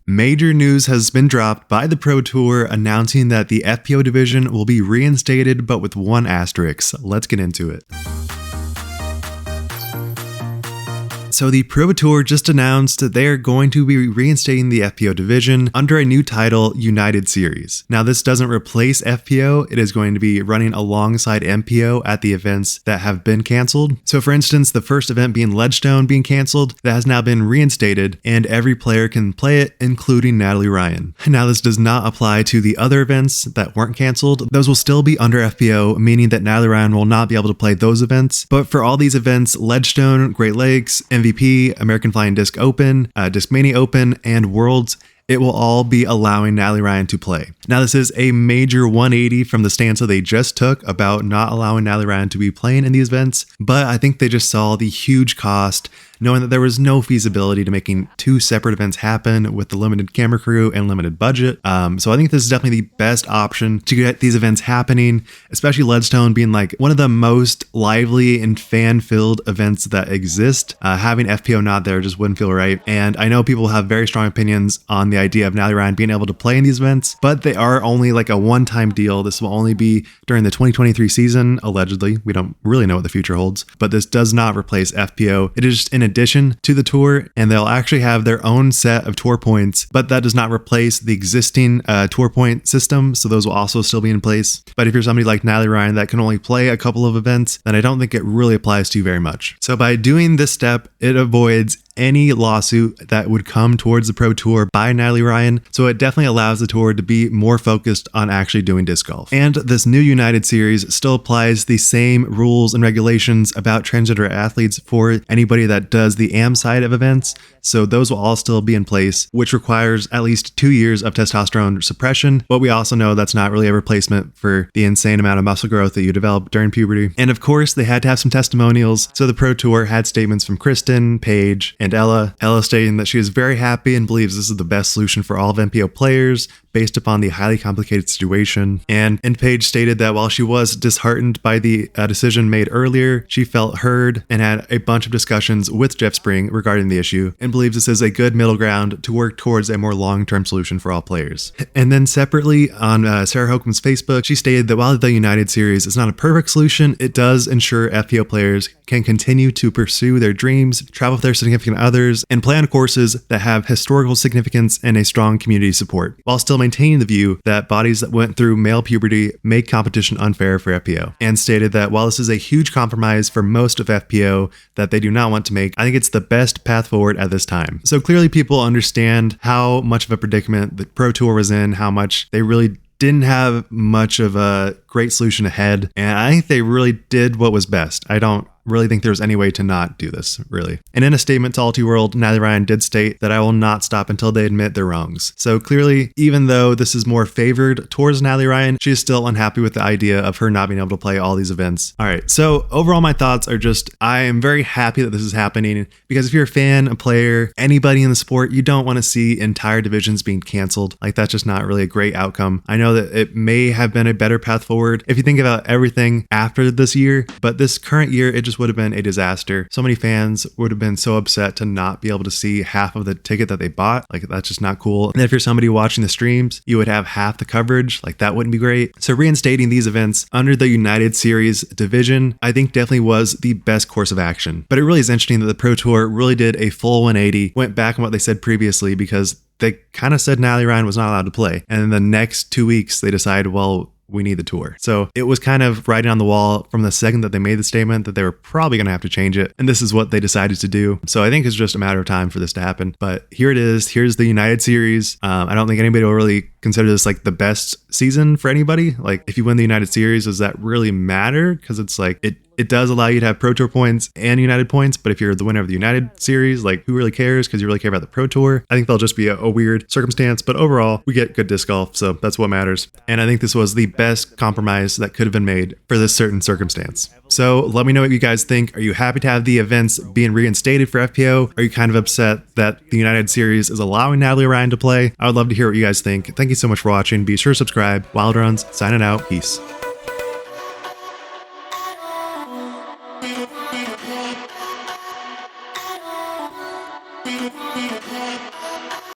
Major news has been dropped by the Pro Tour announcing that the FPO division will be reinstated, but with one asterisk. Let's get into it. So the Pro Tour just announced that they are going to be reinstating the FPO division under a new title, United Series. Now this doesn't replace FPO, it is going to be running alongside MPO at the events that have been canceled. So for instance, the first event being Ledgestone being canceled, that has now been reinstated and every player can play it, including Natalie Ryan. Now this does not apply to the other events that weren't canceled. Those will still be under FPO, meaning that Natalie Ryan will not be able to play those events. But for all these events, Ledgestone, Great Lakes, MVP, American Flying Disc Open, Discmania Open, and Worlds, it will all be allowing Natalie Ryan to play. Now, this is a major 180 from the stance that they just took about not allowing Natalie Ryan to be playing in these events, but I think they just saw the huge cost, knowing that there was no feasibility to making two separate events happen with the limited camera crew and limited budget. So I think this is definitely the best option to get these events happening, especially Ledgestone being like one of the most lively and fan-filled events that exist. Having FPO not there just wouldn't feel right. And I know people have very strong opinions on the idea of Natalie Ryan being able to play in these events, but they are only like a one-time deal. This will only be during the 2023 season, allegedly. We don't really know what the future holds, but this does not replace FPO. It is just in addition to the tour, and they'll actually have their own set of tour points, but that does not replace the existing tour point system, so those will also still be in place. But if you're somebody like Natalie Ryan that can only play a couple of events, then I don't think it really applies to you very much. So by doing this step, it avoids any lawsuit that would come towards the Pro Tour by Natalie Ryan, so it definitely allows the tour to be more focused on actually doing disc golf. And this new United Series still applies the same rules and regulations about transgender athletes for anybody that does the AM side of events, so those will all still be in place, which requires at least 2 years of testosterone suppression, but we also know that's not really a replacement for the insane amount of muscle growth that you develop during puberty. And of course, they had to have some testimonials, so the Pro Tour had statements from Kristin, Paige, and Ella stating that she is very happy and believes this is the best solution for all of MPO players based upon the highly complicated situation. And Paige stated that while she was disheartened by the decision made earlier, she felt heard and had a bunch of discussions with Jeff Spring regarding the issue and believes this is a good middle ground to work towards a more long-term solution for all players. And then separately on Sarah Holcomb's Facebook, she stated that while the United Series is not a perfect solution, it does ensure FPO players can continue to pursue their dreams, travel with their significant others, and play on courses that have historical significance and a strong community support, while still maintaining the view that bodies that went through male puberty make competition unfair for FPO, and stated that while this is a huge compromise for most of FPO that they do not want to make, I think it's the best path forward at this time. So clearly people understand how much of a predicament the Pro Tour was in, how much they really didn't have much of a great solution ahead, and I think they really did what was best. I don't really think there's any way to not do this, really. And in a statement to Alti World, Natalie Ryan did state that I will not stop until they admit their wrongs. So clearly, even though this is more favored towards Natalie Ryan, she is still unhappy with the idea of her not being able to play all these events. All right, so overall my thoughts are just, I am very happy that this is happening, because if you're a fan, a player, anybody in the sport, you don't want to see entire divisions being canceled. Like, that's just not really a great outcome. I know that it may have been a better path forward if you think about everything after this year, but this current year, it just would have been a disaster. So many fans would have been so upset to not be able to see half of the ticket that they bought. Like, that's just not cool. And if you're somebody watching the streams, you would have half the coverage. Like, that wouldn't be great. So reinstating these events under the United Series division, I think definitely was the best course of action. But it really is interesting that the Pro Tour really did a full 180, went back on what they said previously, because they kind of said Natalie Ryan was not allowed to play. And in the next 2 weeks, they decided, well, we need the tour. So it was kind of writing on the wall from the second that they made the statement that they were probably going to have to change it. And this is what they decided to do. So I think it's just a matter of time for this to happen. But here it is. Here's the United Series. I don't think anybody will really consider this like the best season for anybody. Like, if you win the United Series, does that really matter? Because it's like, it does allow you to have Pro Tour points and United points, but if you're the winner of the United Series, like, who really cares? Because you really care about the Pro Tour. I think they'll just be a weird circumstance, but overall, we get good disc golf, so that's what matters. And I think this was the best compromise that could have been made for this certain circumstance. So let me know what you guys think. Are you happy to have the events being reinstated for FPO? Are you kind of upset that the United Series is allowing Natalie Ryan to play? I would love to hear what you guys think. Thank you so much for watching. Be sure to subscribe. Wild Runs, signing out. Peace.